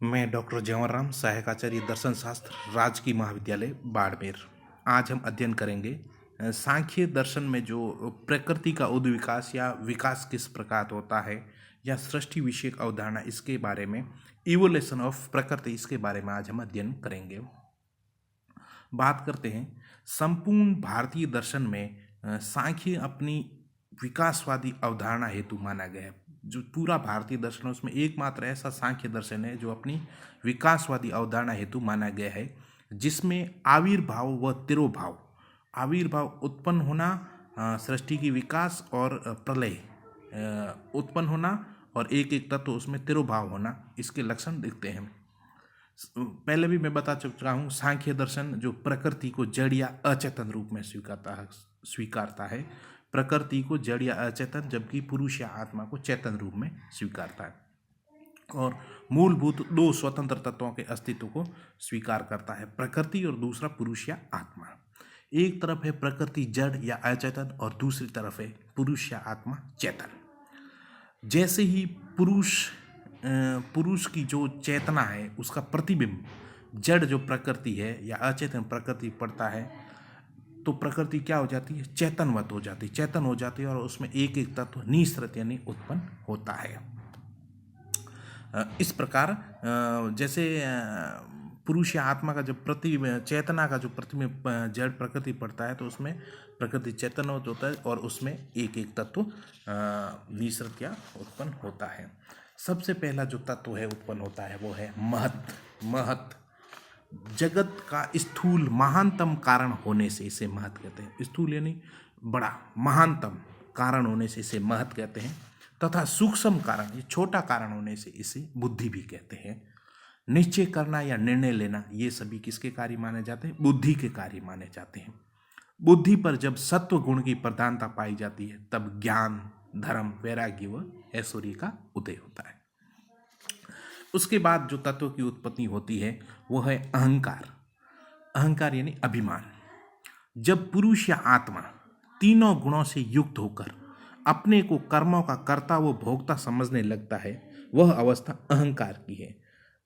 मैं डॉक्टर जवाहर सहायक आचार्य दर्शन शास्त्र राजकीय महाविद्यालय बाड़मेर। आज हम अध्ययन करेंगे सांख्य दर्शन में जो प्रकृति का उद्विकास या विकास किस प्रकार होता है या सृष्टि विषयक अवधारणा, इसके बारे में, इवोल्यूशन ऑफ प्रकृति, इसके बारे में आज हम अध्ययन करेंगे। बात करते हैं संपूर्ण भारतीय दर्शन में सांख्य अपनी विकासवादी अवधारणा हेतु माना गया है। जो पूरा भारतीय दर्शन है उसमें एकमात्र ऐसा सांख्य दर्शन है जो अपनी विकासवादी अवधारणा हेतु माना गया है, जिसमें आविर्भाव व तिरोभाव, आविर्भाव उत्पन्न होना, सृष्टि की विकास और प्रलय उत्पन्न होना और एक एक तत्व उसमें तिरोभाव होना, इसके लक्षण दिखते हैं। पहले भी मैं बता चुका हूँ, सांख्य दर्शन जो प्रकृति को जड़ या अचेतन रूप में स्वीकारता है, प्रकृति को जड़ या अचेतन, जबकि पुरुष या आत्मा को चेतन रूप में स्वीकारता है और मूलभूत दो स्वतंत्र तत्वों के अस्तित्व को स्वीकार करता है, प्रकृति और दूसरा पुरुष या आत्मा। एक तरफ है प्रकृति जड़ या अचेतन और दूसरी तरफ है पुरुष या आत्मा चेतन। जैसे ही पुरुष की जो चेतना है उसका प्रतिबिंब जड़ जो प्रकृति है या अचेतन प्रकृति पड़ता है, तो प्रकृति क्या हो जाती है, चेतनवत हो जाती है, चेतन हो जाती है और उसमें एक एक तत्व निःसृत यानी उत्पन्न होता है। इस प्रकार जैसे पुरुष या आत्मा का जब चेतना का जो प्रतिबिंब जड़ प्रकृति पड़ता है तो उसमें प्रकृति चेतनवत होता है और उसमें एक एक तत्व निःसृत या उत्पन्न होता है। सबसे पहला जो तत्व है उत्पन्न होता है वो है महत। जगत का स्थूल महानतम कारण होने से इसे महत कहते हैं। स्थूल यानी बड़ा, महानतम कारण होने से इसे महत कहते हैं, तथा सूक्ष्म कारण, ये छोटा कारण होने से इसे बुद्धि भी कहते हैं। निश्चय करना या निर्णय लेना, ये सभी किसके कार्य माने जाते हैं, बुद्धि के कार्य माने जाते हैं। बुद्धि पर जब सत्व गुण की प्रधानता पाई जाती है तब ज्ञान, धर्म, वैराग्य व ऐश्वर्य का उदय होता है। उसके बाद जो तत्व की उत्पत्ति होती है वो है अहंकार। अहंकार यानी अभिमान। जब पुरुष या आत्मा तीनों गुणों से युक्त होकर अपने को कर्मों का कर्ता व भोक्ता समझने लगता है, वह अवस्था अहंकार की है।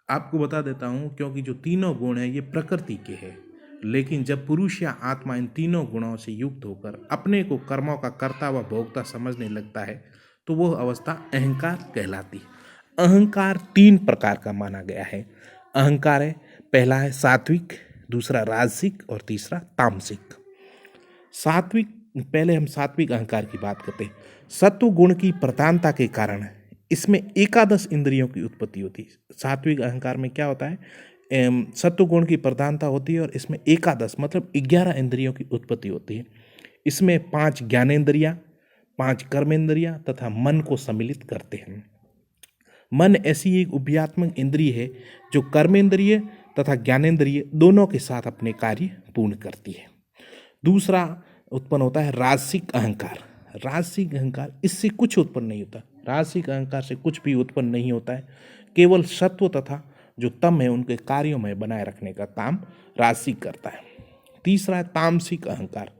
आपको बता देता हूँ, क्योंकि जो तीनों गुण है ये प्रकृति के हैं, लेकिन जब पुरुष या आत्मा इन तीनों गुणों से युक्त होकर अपने को कर्मों का कर्ता व भोक्ता समझने लगता है तो वह अवस्था अहंकार कहलाती है। अहंकार तीन प्रकार का माना गया है। अहंकार है, पहला है सात्विक, दूसरा राजसिक और तीसरा तामसिक। सात्विक, पहले हम सात्विक अहंकार की बात करते हैं। सत्व गुण की प्रधानता के कारण इसमें एकादश इंद्रियों की उत्पत्ति होती है। सात्विक अहंकार में क्या होता है, सत्व गुण की प्रधानता होती है और इसमें एकादश मतलब 11 इंद्रियों की उत्पत्ति होती है। इसमें 5 ज्ञानेंद्रियां, 5 कर्मेंद्रियां तथा मन को सम्मिलित करते हैं। मन ऐसी एक उभयात्मक इंद्रिय है जो कर्मेंद्रिय तथा ज्ञानेंद्रिय दोनों के साथ अपने कार्य पूर्ण करती है। दूसरा उत्पन्न होता है राजसिक अहंकार। राजसिक अहंकार, इससे कुछ उत्पन्न नहीं होता। राजसिक अहंकार से कुछ भी उत्पन्न नहीं होता है, केवल सत्व तथा जो तम है उनके कार्यों में बनाए रखने का काम राजसिक करता है। तीसरा है तामसिक अहंकार।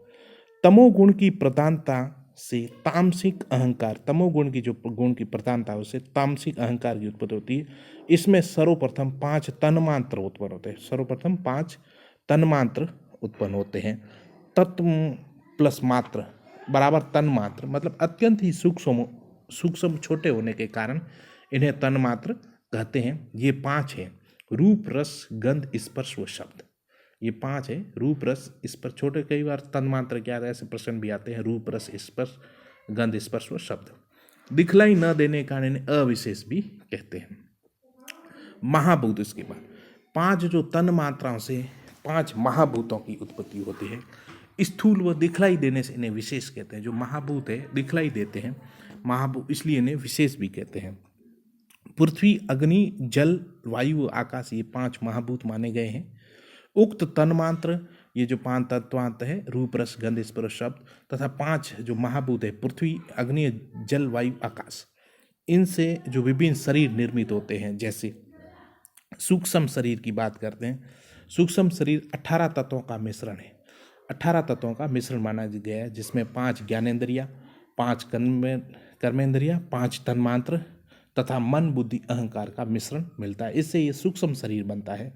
तमोगुण की प्रधानता से तामसिक अहंकार, तमोगुण की जो गुण की प्रधानता है उससे तामसिक अहंकार की उत्पत्ति होती है। इसमें सर्वप्रथम 5 तन्मात्र उत्पन्न होते हैं। सर्वप्रथम 5 तन्मात्र उत्पन्न होते हैं। तत्व प्लस मात्र बराबर तन्मात्र, मतलब अत्यंत ही सूक्ष्म छोटे होने के कारण इन्हें तन्मात्र कहते हैं। ये 5 हैं, रूप, रस, गंध, स्पर्श व शब्द। ये 5 है, रूप, रस, स्पर्श। छोटे कई बार तन्मात्र क्या है, ऐसे प्रश्न भी आते हैं, रूप, रस, स्पर्श, गंध, स्पर्श व शब्द। दिखलाई न देने के कारण इन्हें अविशेष भी कहते हैं। महाभूत, इसके बाद 5 जो तन मात्राओं से 5 महाभूतों की उत्पत्ति होती है। स्थूल व दिखलाई देने से इन्हें विशेष कहते हैं। जो महाभूत है दिखलाई देते हैं महाभूत, इसलिए इन्हें विशेष भी कहते हैं। पृथ्वी, अग्नि, जल, वायु, आकाश, ये 5 महाभूत माने गए हैं। उक्त तन्मात्र, ये जो 5 तत्वांत है, रूप, रस, गंध, स्पर्श, शब्द तथा 5 जो महाभूत है, पृथ्वी, अग्नि, जल, वायु, आकाश, इनसे जो विभिन्न शरीर निर्मित होते हैं। जैसे सूक्ष्म शरीर की बात करते हैं, सूक्ष्म शरीर 18 तत्वों का मिश्रण है। 18 तत्वों का मिश्रण माना गया है, जिसमें 5 ज्ञानेंद्रियां, 5 कर्मेंद्रियां, 5 तन्मात्र तथा मन बुद्धि अहंकार का मिश्रण मिलता है। इससे ये सूक्ष्म शरीर बनता है।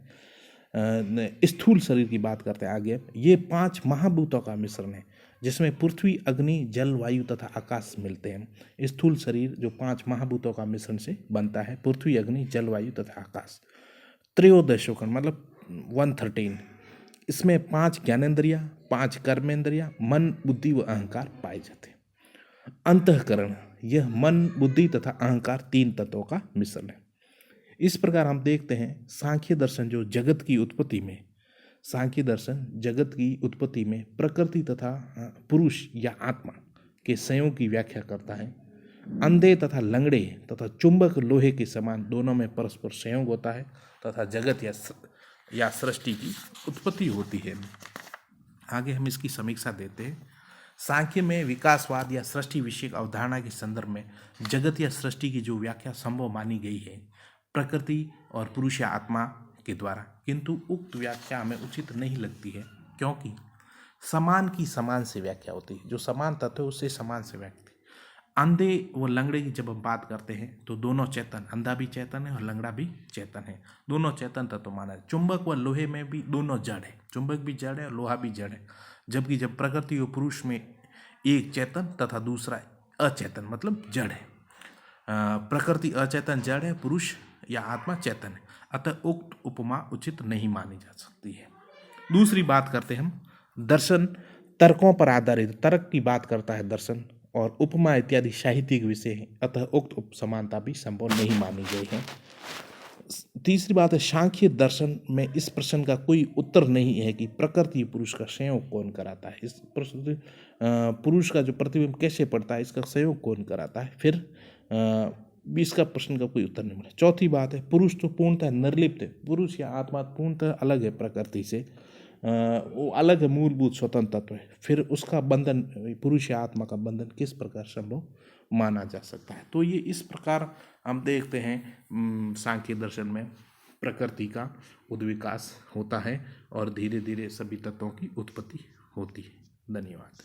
स्थूल शरीर की बात करते हैं आगे। ये 5 महाभूतों का मिश्रण है जिसमें पृथ्वी, अग्नि, जल, वायु तथा आकाश मिलते हैं। स्थूल शरीर जो 5 महाभूतों का मिश्रण से बनता है, पृथ्वी, अग्नि, जल, वायु तथा आकाश। त्रयोदशोकरण मतलब 113। इसमें 5 ज्ञानेंद्रिया, 5 कर्मेंद्रिया, मन, बुद्धि व अहंकार पाए जाते हैं। अंतःकरण यह मन, बुद्धि तथा अहंकार 3 तत्वों का मिश्रण है। इस प्रकार हम देखते हैं सांख्य दर्शन जो जगत की उत्पत्ति में, सांख्य दर्शन जगत की उत्पत्ति में प्रकृति तथा पुरुष या आत्मा के संयोग की व्याख्या करता है। अंधे तथा लंगड़े तथा चुंबक लोहे के समान दोनों में परस्पर संयोग होता है तथा जगत या सृष्टि की उत्पत्ति होती है। आगे हम इसकी समीक्षा देते हैं। सांख्य में विकासवाद या सृष्टि विषयक अवधारणा के संदर्भ में जगत या सृष्टि की जो व्याख्या संभव मानी गई है प्रकृति और पुरुष या आत्मा के द्वारा, किंतु उक्त व्याख्या हमें उचित नहीं लगती है, क्योंकि समान की समान से व्याख्या होती है। जो समान तत्व है उससे समान से व्याख्या। अंधे व लंगड़े की जब हम बात करते हैं तो दोनों चेतन, अंधा भी चेतन है और लंगड़ा भी चेतन है, दोनों चेतन तत्व माना है। चुंबक व लोहे में भी दोनों जड़ है, चुंबक भी जड़ है और लोहा भी जड़ है। जबकि जब प्रकृति और पुरुष में एक चेतन तथा दूसरा अचेतन मतलब जड़ है। प्रकृति अचेतन जड़ है, पुरुष या आत्मा चेतन है, अतः उक्त उपमा उचित नहीं मानी जा सकती है। दूसरी बात करते हैं हम दर्शन तर्कों पर आधारित, तर्क की बात करता है दर्शन, और उपमा इत्यादि साहित्यिक विषय हैं, अतः उक्त उपसमानता भी संभव नहीं मानी गई है। तीसरी बात है सांख्य दर्शन में इस प्रश्न का कोई उत्तर नहीं है कि प्रकृति पुरुष का संयोग कौन कराता है। इस प्रश्न पुरुष का जो प्रतिबिंब कैसे पड़ता है इसका संयोग कौन कराता है, फिर इसका प्रश्न का कोई उत्तर नहीं मिला। चौथी बात है पुरुष तो पूर्णतः निर्लिप्त है, पुरुष या आत्मा पूर्णतः अलग है प्रकृति से, वो अलग है, मूलभूत स्वतंत्र तत्व है, फिर उसका बंधन, पुरुष या आत्मा का बंधन किस प्रकार संभव माना जा सकता है। तो ये इस प्रकार हम देखते हैं सांख्य दर्शन में प्रकृति का उद्विकास होता है और धीरे धीरे सभी तत्वों की उत्पत्ति होती है। धन्यवाद।